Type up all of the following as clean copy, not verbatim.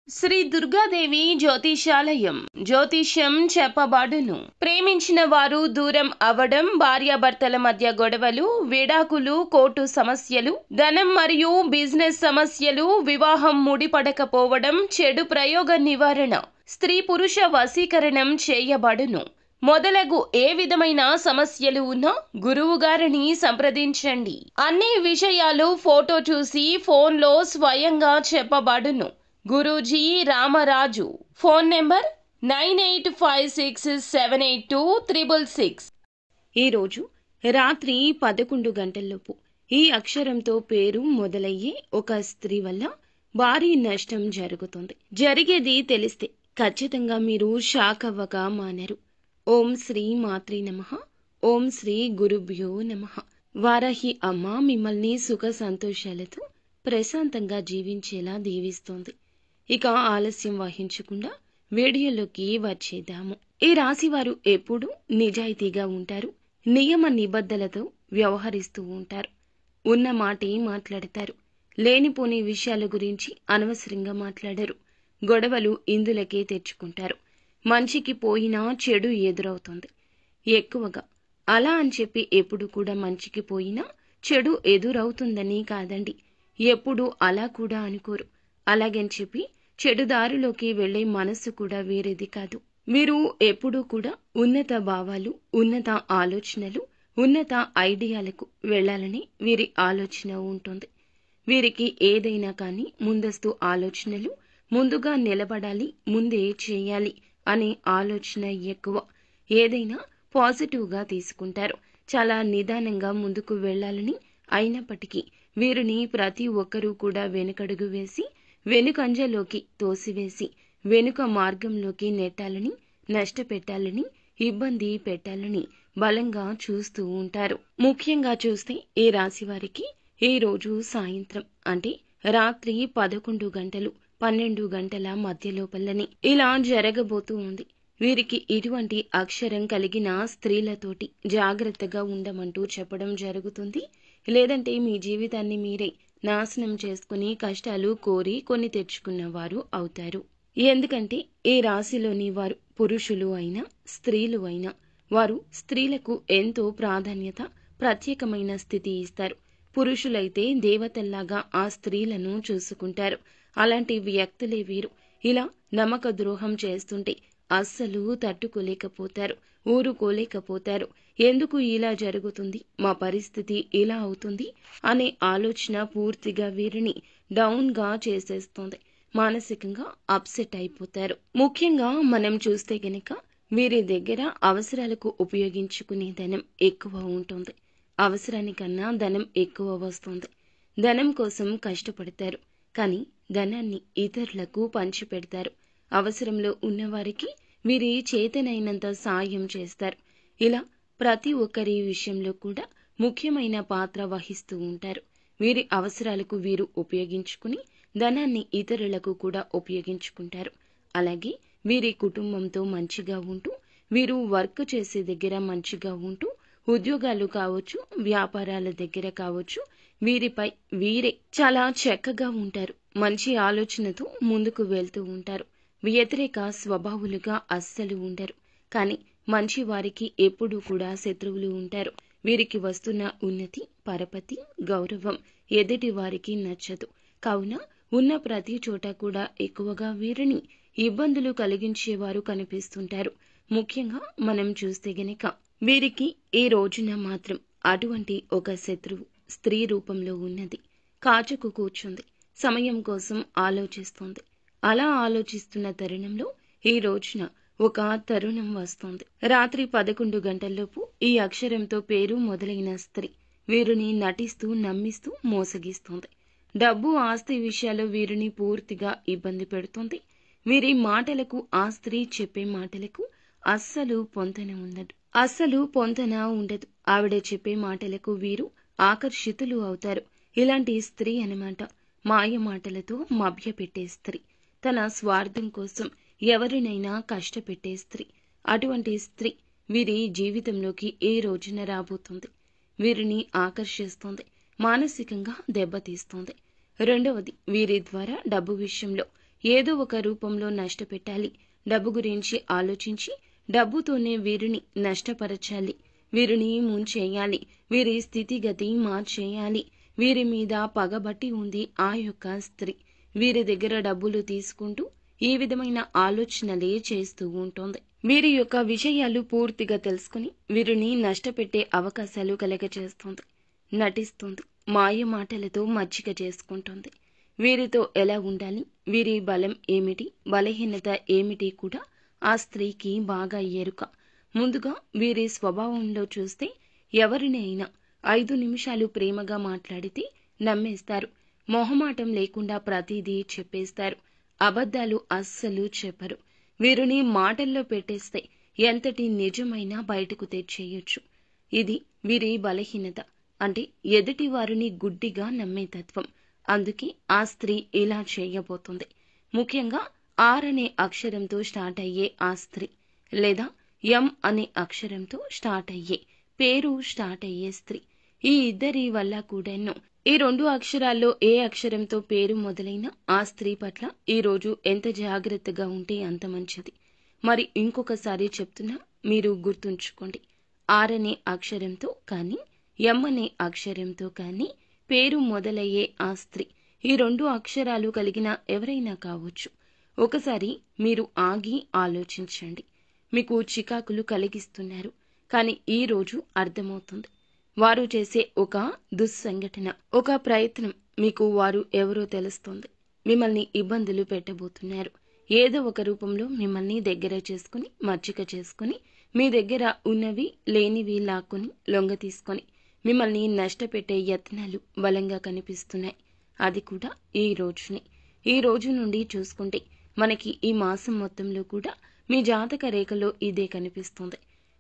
శ్రీ దుర్గాదేవి జ్యోతిషాలయం జ్యోతిష్యం చెప్పబడును. ప్రేమించిన వారు దూరం అవ్వడం, భార్యాభర్తల మధ్య గొడవలు, విడాకులు, కోర్టు సమస్యలు, ధనం మరియు బిజినెస్ సమస్యలు, వివాహం ముడిపడకపోవడం, చెడు ప్రయోగ నివారణ, స్త్రీ పురుష వశీకరణం చేయబడును. మొదలగు ఏ విధమైన సమస్యలు ఉన్నా గురువు గారిని సంప్రదించండి. అన్ని విషయాలు ఫోటో చూసి ఫోన్లో స్వయంగా చెప్పబడును. గురూజీ రామరాజు. Phone number 9856782666. ఈరోజు రాత్రి 11 గంటల్లోపు ఈ అక్షరంతో పేరు మొదలయ్యే ఒక స్త్రీ వల్ల భారీ నష్టం జరుగుతుంది. జరిగేది తెలిస్తే ఖచ్చితంగా మీరు షాక్ అవ్వక మానరు. ఓం శ్రీ మాత్రే నమః. ఓం శ్రీ గురుభ్యో నమః. వారాహి అమ్మ మిమ్మల్ని సుఖ సంతోషాలతో ప్రశాంతంగా జీవించేలా దీవిస్తోంది. ఇక ఆలస్యం వహించకుండా వీడియోలోకి వచ్చేద్దాము. ఈ రాశివారు ఎప్పుడూ నిజాయితీగా ఉంటారు. నియమ నిబద్ధలతో వ్యవహరిస్తూ ఉంటారు. ఉన్న మాటే మాట్లాడతారు. లేనిపోని విషయాల గురించి అనవసరంగా మాట్లాడరు. గొడవలు ఇందులకే తెచ్చుకుంటారు. మంచికి పోయినా చెడు ఎదురవుతుంది. ఎక్కువగా అలా అని చెప్పి ఎప్పుడు కూడా మంచికి పోయినా చెడు ఎదురవుతుందని కాదండి. ఎప్పుడు అలా కూడా అనుకోరు. అలాగని చెప్పి చెడు దారిలోకి వెళ్లే మనస్సు కూడా వేరేది కాదు. వీరు ఎప్పుడూ కూడా ఉన్నత భావాలు, ఉన్నత ఆలోచనలు, ఉన్నత ఐడియాలకు వెళ్లాలని వీరి ఆలోచన ఉంటుంది. వీరికి ఏదైనా కానీ ముందస్తు ఆలోచనలు, ముందుగా నిలబడాలి, ముందే చేయాలి అనే ఆలోచన ఎక్కువ. ఏదైనా పాజిటివ్గా తీసుకుంటారు. చాలా నిదానంగా ముందుకు వెళ్లాలని, అయినప్పటికీ వీరిని ప్రతి ఒక్కరూ కూడా వెనుకడుగు వేసి వెనుకంజలోకి తోసివేసి వెనుక మార్గంలోకి నెట్టాలని, నష్టపెట్టాలని, ఇబ్బంది పెట్టాలని బలంగా చూస్తూ ఉంటారు. ముఖ్యంగా చూస్తే ఈ రాశి వారికి ఈ రోజు సాయంత్రం అంటే రాత్రి 11 గంటలు 12 గంటల మధ్య లోపలని ఇలా జరగబోతూ ఉంది. వీరికి ఇటువంటి అక్షరం కలిగిన స్త్రీలతోటి జాగ్రత్తగా ఉండమంటూ చెప్పడం జరుగుతుంది. లేదంటే మీ జీవితాన్ని మీరే నాశనం చేసుకుని కష్టాలు కోరి కొని తెచ్చుకున్నవారు అవుతారు. ఎందుకంటే ఈ రాశిలోని వారు పురుషులు అయినా స్త్రీలు అయినా వారు స్త్రీలకు ఎంతో ప్రాధాన్యత, ప్రత్యేకమైన స్థితి ఇస్తారు. పురుషులైతే దేవతల్లాగా ఆ స్త్రీలను చూసుకుంటారు. అలాంటి వ్యక్తులే వీరు. ఇలా నమ్మక ద్రోహం చేస్తుంటే అస్సలు తట్టుకోలేకపోతారు, ఊరుకోలేకపోతారు. ఎందుకు ఇలా జరుగుతుంది, మా పరిస్థితి ఇలా అవుతుంది అనే ఆలోచన పూర్తిగా వీరిని డౌన్గా చేసేస్తుంది. మానసికంగా అప్సెట్ అయిపోతారు. ముఖ్యంగా మనం చూస్తే గనక వీరి దగ్గర అవసరాలకు ఉపయోగించుకునే ధనం ఎక్కువ ఉంటుంది. అవసరానికన్నా ధనం ఎక్కువ వస్తుంది. ధనం కోసం కష్టపడతారు. కానీ ధనాన్ని ఇతరులకు పంచిపెడతారు. అవసరంలో ఉన్నవారికి వీరి చేతనైనంత సాయం చేస్తారు. ఇలా ప్రతి ఒక్కరి విషయంలో కూడా ముఖ్యమైన పాత్ర వహిస్తూ ఉంటారు. వీరి అవసరాలకు వీరు ఉపయోగించుకుని ధనాన్ని ఇతరులకు కూడా ఉపయోగించుకుంటారు. అలాగే వీరి కుటుంబంతో మంచిగా ఉంటూ, వీరు వర్క్ చేసే దగ్గర మంచిగా ఉంటూ, ఉద్యోగాలు కావచ్చు, వ్యాపారాల దగ్గర కావచ్చు, వీరిపై వీరే చాలా చక్కగా ఉంటారు. మంచి ఆలోచనతో ముందుకు వెళ్తూ ఉంటారు. వ్యతిరేక స్వభావులుగా అస్సలు ఉండరు. కానీ మంచి వారికి ఎప్పుడూ కూడా శత్రువులు ఉంటారు. వీరికి వస్తున్న ఉన్నతి, పరపతి, గౌరవం ఎదుటి వారికి నచ్చదు. కావున ఉన్న ప్రతి చోట కూడా ఎక్కువగా వీరిని ఇబ్బందులు కలిగించేవారు కనిపిస్తుంటారు. ముఖ్యంగా మనం చూస్తే గనక వీరికి ఈ రోజున మాత్రం అటువంటి ఒక శత్రువు స్త్రీ రూపంలో ఉన్నది. కాచుకు కూర్చుంది. సమయం కోసం ఆలోచిస్తోంది. అలా ఆలోచిస్తున్న తరుణంలో ఈ రోజున ఒక తరుణం వస్తోంది. రాత్రి 11 గంటల్లోపు ఈ అక్షరంతో పేరు మొదలైన స్త్రీ వీరిని నటిస్తూ, నమ్మిస్తూ మోసగిస్తోంది. డబ్బు, ఆస్తి విషయాల్లో వీరిని పూర్తిగా ఇబ్బంది పెడుతోంది. వీరి మాటలకు, ఆ స్త్రీ చెప్పే మాటలకు అస్సలు పొంతన ఉండదు. ఆవిడ చెప్పే మాటలకు వీరు ఆకర్షితులు అవుతారు. ఇలాంటి స్త్రీ అన్నమాట. మాయ మాటలతో మభ్యపెట్టే స్త్రీ. తన స్వార్థం కోసం ఎవరినైనా కష్టపెట్టే స్త్రీ. అటువంటి స్త్రీ వీరి జీవితంలోకి ఏ రోజున రాబోతుంది. వీరిని ఆకర్షిస్తోంది. మానసికంగా దెబ్బతీస్తోంది. రెండవది, వీరి ద్వారా డబ్బు విషయంలో ఏదో ఒక రూపంలో నష్టపెట్టాలి. డబ్బు గురించి ఆలోచించి డబ్బుతోనే వీరిని నష్టపరచాలి, వీరిని ముంచేయాలి, వీరి స్థితిగతి మార్చేయాలి, వీరి మీద పగబట్టి ఉంది ఆ యొక్క స్త్రీ. వీరి దగ్గర డబ్బులు తీసుకుంటూ ఈ విధమైన ఆలోచనలే చేస్తూ ఉంటుంది. వీరి యొక్క విషయాలు పూర్తిగా తెలుసుకుని వీరిని నష్టపెట్టే అవకాశాలు కలగచేస్తుంది. నటిస్తుంది, మాయ మాటలతో మచ్చిక చేసుకుంటుంది. వీరితో ఎలా ఉండాలి, వీరి బలం ఏమిటి, బలహీనత ఏమిటి కూడా ఆ స్త్రీకి బాగా ఎరుక. ముందుగా వీరి స్వభావంలో చూస్తే ఎవరినైనా 5 నిమిషాలు ప్రేమగా మాట్లాడితే నమ్మేస్తారు. మొహమాటం లేకుండా ప్రతిదీ చెప్పేస్తారు. అబద్ధాలు అస్సలు చెప్పరు. వీరిని మాటల్లో పెట్టేస్తే ఎంతటి నిజమైనా బయటకు తెచ్చేయొచ్చు. ఇది వీరి బలహీనత, అంటే ఎదుటి వారిని గుడ్డిగా నమ్మే తత్వం. అందుకే ఆ స్త్రీ ఇలా చేయబోతుంది. ముఖ్యంగా ఆర్ అనే అక్షరంతో స్టార్ట్ అయ్యే ఆ స్త్రీ, లేదా ఎం అనే అక్షరంతో స్టార్ట్ అయ్యే, పేరు స్టార్ట్ అయ్యే స్త్రీ, ఈ ఇద్దరి వల్ల కూడాను ఈ 2 అక్షరాల్లో ఏ అక్షరంతో పేరు మొదలైనా ఆ స్త్రీ పట్ల ఈ రోజు ఎంత జాగ్రత్తగా ఉంటే అంత మంచిది. మరి ఇంకొకసారి చెప్తున్నా, మీరు గుర్తుంచుకోండి. ఆర్ అనే అక్షరంతో కానీ ఎం అనే అక్షరంతో కానీ పేరు మొదలయ్యే ఆ స్త్రీ, ఈ 2 అక్షరాలు కలిగిన ఎవరైనా కావచ్చు. ఒకసారి మీరు ఆగి ఆలోచించండి. మీకు చికాకులు కలిగిస్తున్నారు, కానీ ఈ రోజు అర్థమవుతుంది. వారు చేసే ఒక దుస్సంఘటన, ఒక ప్రయత్నం మీకు వారు ఎవరో తెలుస్తుంది. మిమ్మల్ని ఇబ్బందులు పెట్టబోతున్నారు. ఏదో ఒక రూపంలో మిమ్మల్ని దగ్గర చేసుకుని, మచ్చిక చేసుకుని, మీ దగ్గర ఉన్నవి లేనివి లాక్కొని లొంగ తీసుకొని మిమ్మల్ని నష్టపెట్టే యత్నాలు బలంగా కనిపిస్తున్నాయి. అది కూడా ఈ రోజునే. ఈ రోజు నుండి చూసుకుంటే మనకి ఈ మాసం మొత్తంలో కూడా మీ జాతక రేఖలో ఇదే కనిపిస్తుంది.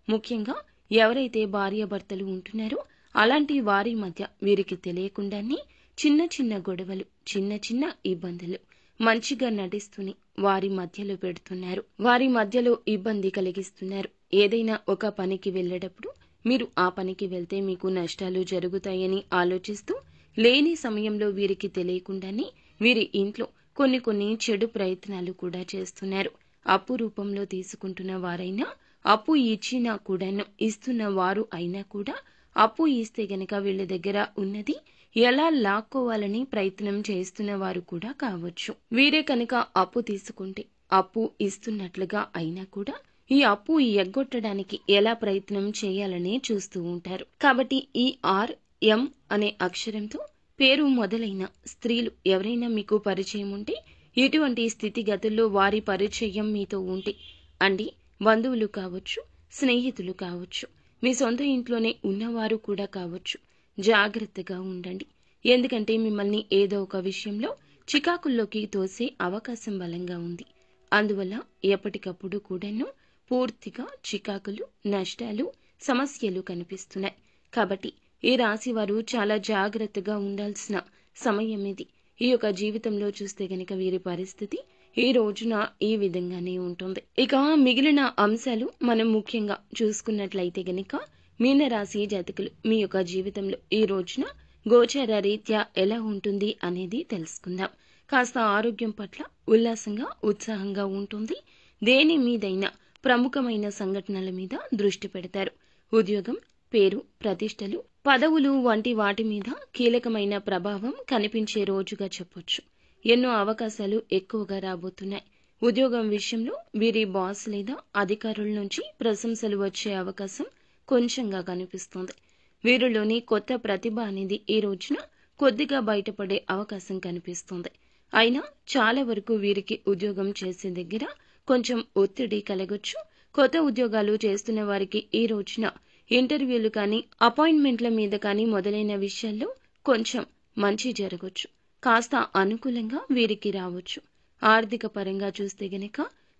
ముఖ్యంగా ఎవరైతే భార్యాభర్తలు ఉంటున్నారో అలాంటి వారి మధ్య వీరికి తెలియకుండానే చిన్న చిన్న గొడవలు, చిన్న చిన్న ఇబ్బందులు మంచిగా నటిస్తూనే వారి మధ్యలో పెడుతున్నారు. వారి మధ్యలో ఇబ్బంది కలిగిస్తున్నారు. ఏదైనా ఒక పనికి వెళ్ళేటప్పుడు మీరు ఆ పనికి వెళ్తే మీకు నష్టాలు జరుగుతాయని ఆలోచిస్తూ లేని సమయంలో వీరికి తెలియకుండానే వీరి ఇంట్లో కొన్ని చెడు ప్రయత్నాలు కూడా చేస్తున్నారు. అప్పు రూపంలో తీసుకుంటున్న వారైనా, అప్పు ఇచ్చినా కూడాను ఇస్తున్న వారు అయినా కూడా అప్పు ఇస్తే గనక వీళ్ళ దగ్గర ఉన్నది ఎలా లాక్కోవాలని ప్రయత్నం చేస్తున్న వారు కూడా కావచ్చు. వీరే కనుక అప్పు తీసుకుంటే అప్పు ఇస్తున్నట్లుగా అయినా కూడా ఈ అప్పు ఎగ్గొట్టడానికి ఎలా ప్రయత్నం చేయాలని చూస్తూ ఉంటారు. కాబట్టి ఈ ఆర్, ఎం అనే అక్షరంతో పేరు మొదలైన స్త్రీలు ఎవరైనా మీకు పరిచయం ఉంటే, ఇటువంటి స్థితిగతుల్లో వారి పరిచయం మీతో ఉంటే, అంటే బంధువులు కావచ్చు, స్నేహితులు కావచ్చు, మీ సొంత ఇంట్లోనే ఉన్నవారు కూడా కావచ్చు, జాగ్రత్తగా ఉండండి. ఎందుకంటే మిమ్మల్ని ఏదో ఒక విషయంలో చికాకుల్లోకి తోసే అవకాశం బలంగా ఉంది. అందువల్ల ఎప్పటికప్పుడు కూడాను పూర్తిగా చికాకులు, నష్టాలు, సమస్యలు కనిపిస్తున్నాయి. కాబట్టి ఈ రాశి వారు చాలా జాగ్రత్తగా ఉండాల్సిన సమయం ఇది. ఈ యొక్క జీవితంలో చూస్తే గనక వీరి పరిస్థితి ఈ రోజున ఈ విధంగానే ఉంటుంది. ఇక మిగిలిన అంశాలు మనం ముఖ్యంగా చూసుకున్నట్లయితే గనక మీనరాశి జాతకులు మీ యొక్క జీవితంలో ఈ రోజున గోచార రీత్యా ఎలా ఉంటుంది అనేది తెలుసుకుందాం. కాస్త ఆరోగ్యం పట్ల ఉల్లాసంగా, ఉత్సాహంగా ఉంటుంది. దేని మీదైనా ప్రముఖమైన సంఘటనల మీద దృష్టి పెడతారు. ఉద్యోగం, పేరు, ప్రతిష్టలు, పదవులు వంటి వాటి మీద కీలకమైన ప్రభావం కనిపించే రోజుగా చెప్పొచ్చు. ఎన్నో అవకాశాలు ఎక్కువగా రాబోతున్నాయి. ఉద్యోగం విషయంలో వీరి బాస్ లేదా అధికారుల నుంచి ప్రశంసలు వచ్చే అవకాశం కొంచెంగా కనిపిస్తుంది. వీరిలోని కొత్త ప్రతిభ అనేది ఈ రోజున కొద్దిగా బయటపడే అవకాశం కనిపిస్తుంది. అయినా చాలా వరకు వీరికి ఉద్యోగం చేసే దగ్గర కొంచెం ఒత్తిడి కలగొచ్చు. కొత్త ఉద్యోగాలు చేస్తున్న వారికి ఈ రోజున ఇంటర్వ్యూలు కానీ, అపాయింట్మెంట్ల మీద కానీ మొదలైన విషయాల్లో కొంచెం మంచి జరగొచ్చు. కాస్త అనుకూలంగా వీరికి రావచ్చు. ఆర్థిక పరంగా చూస్తే గనక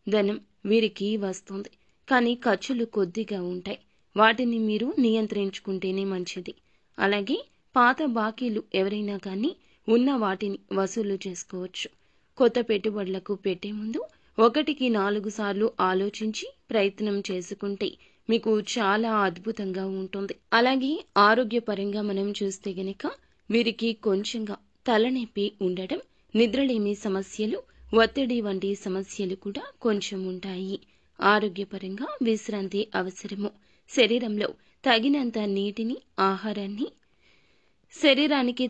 ధనం వీరికి వస్తుంది, కానీ ఖర్చులు కొద్దిగా ఉంటాయి. వాటిని మీరు నియంత్రించుకుంటేనే మంచిది. అలాగే పాత బాకీలు ఎవరైనా కానీ ఉన్న వాటిని వసూలు చేసుకోవచ్చు. కొత్త పెట్టుబడులకు పెట్టే ముందు 1కి 4 సార్లు ఆలోచించి ప్రయత్నం చేసుకుంటే మీకు చాలా అద్భుతంగా ఉంటుంది. అలాగే ఆరోగ్యపరంగా మనం చూస్తే గనక వీరికి కొంచెంగా తలనొప్పి ఉండటం, నిద్రలేమి సమస్యలు, ఒత్తిడి వంటి సమస్యలు కూడా కొంచెం ఉంటాయి. ఆరోగ్యపరంగా విశ్రాంతి అవసరము. శరీరంలో తగినంత నీటిని, ఆహారాన్ని శరీరానికి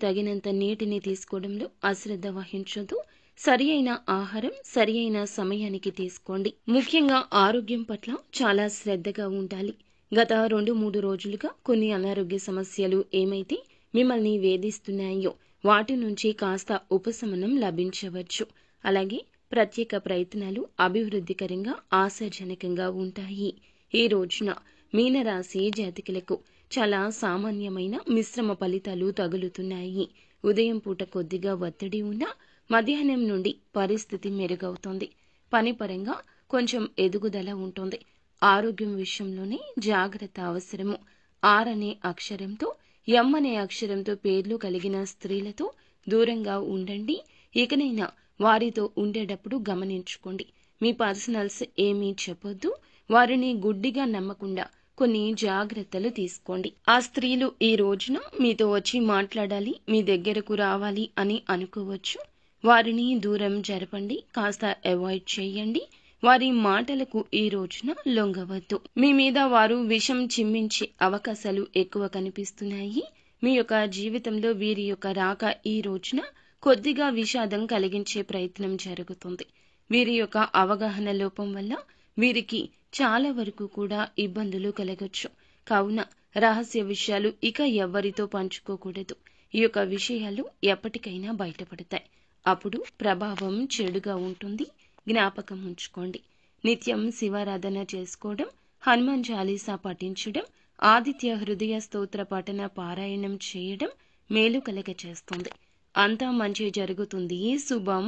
తగినంత నీటిని తీసుకోవడంలో అశ్రద్ధ వహించొద్దు. సరి అయిన ఆహారం సరి అయిన సమయానికి తీసుకోండి. ముఖ్యంగా ఆరోగ్యం పట్ల చాలా శ్రద్ధగా ఉండాలి. గత 2-3 రోజులుగా కొన్ని అనారోగ్య సమస్యలు ఏమైతే మిమ్మల్ని వేధిస్తున్నాయో వాటి నుంచి కాస్త ఉపశమనం లభించవచ్చు. అలాగే ప్రత్యేక ప్రయత్నాలు అభివృద్ధికరంగా ఆశాజనకంగా ఉంటాయి. ఈ రోజున మీనరాశి జాతకులకు చాలా సామాన్యమైన మిశ్రమ ఫలితాలు తగులుతున్నాయి. ఉదయం పూట కొద్దిగా ఒత్తిడి ఉన్నా మధ్యాహ్నం నుండి పరిస్థితి మెరుగవుతుంది. పని పరంగా కొంచెం ఎదుగుదల ఉంటుంది. ఆరోగ్యం విషయంలోనే జాగ్రత్త అవసరము. ఆర్ అనే అక్షరంతో, ఎం అనే అక్షరంతో పేర్లు కలిగిన స్త్రీలతో దూరంగా ఉండండి. ఇకనైనా వారితో ఉండేటప్పుడు గమనించుకోండి. మీ పర్సనల్స్ ఏమీ చెప్పొద్దు. వారిని గుడ్డిగా నమ్మకుండా కొన్ని జాగ్రత్తలు తీసుకోండి. ఆ స్త్రీలు ఈ రోజున మీతో వచ్చి మాట్లాడాలి, మీ దగ్గరకు రావాలి అని అనుకోవచ్చు. వారిని దూరం జరపండి, కాస్త అవాయిడ్ చేయండి. వారి మాటలకు ఈ రోజున లొంగవద్దు. మీ మీద వారు విషం చిమ్మించే అవకాశాలు ఎక్కువ కనిపిస్తున్నాయి. మీ యొక్క జీవితంలో వీరి యొక్క రాక ఈ రోజున కొద్దిగా విషాదం కలిగించే ప్రయత్నం జరుగుతుంది. వీరి యొక్క అవగాహన లోపం వల్ల వీరికి చాలా వరకు కూడా ఇబ్బందులు కలగొచ్చు. కావున రహస్య విషయాలు ఇక ఎవ్వరితో పంచుకోకూడదు. ఈ యొక్క విషయాలు ఎప్పటికైనా బయటపడతాయి. అప్పుడు ప్రభావం చెడుగా ఉంటుంది. జ్ఞాపకం ఉంచుకోండి. నిత్యం శివారాధన చేసుకోవడం, హనుమాన్ చాలీసా పఠించడం, ఆదిత్య హృదయ స్తోత్ర పఠన పారాయణం చేయడం మేలు కలగ చేస్తుంది. అంతా మంచి జరుగుతుంది. శుభం.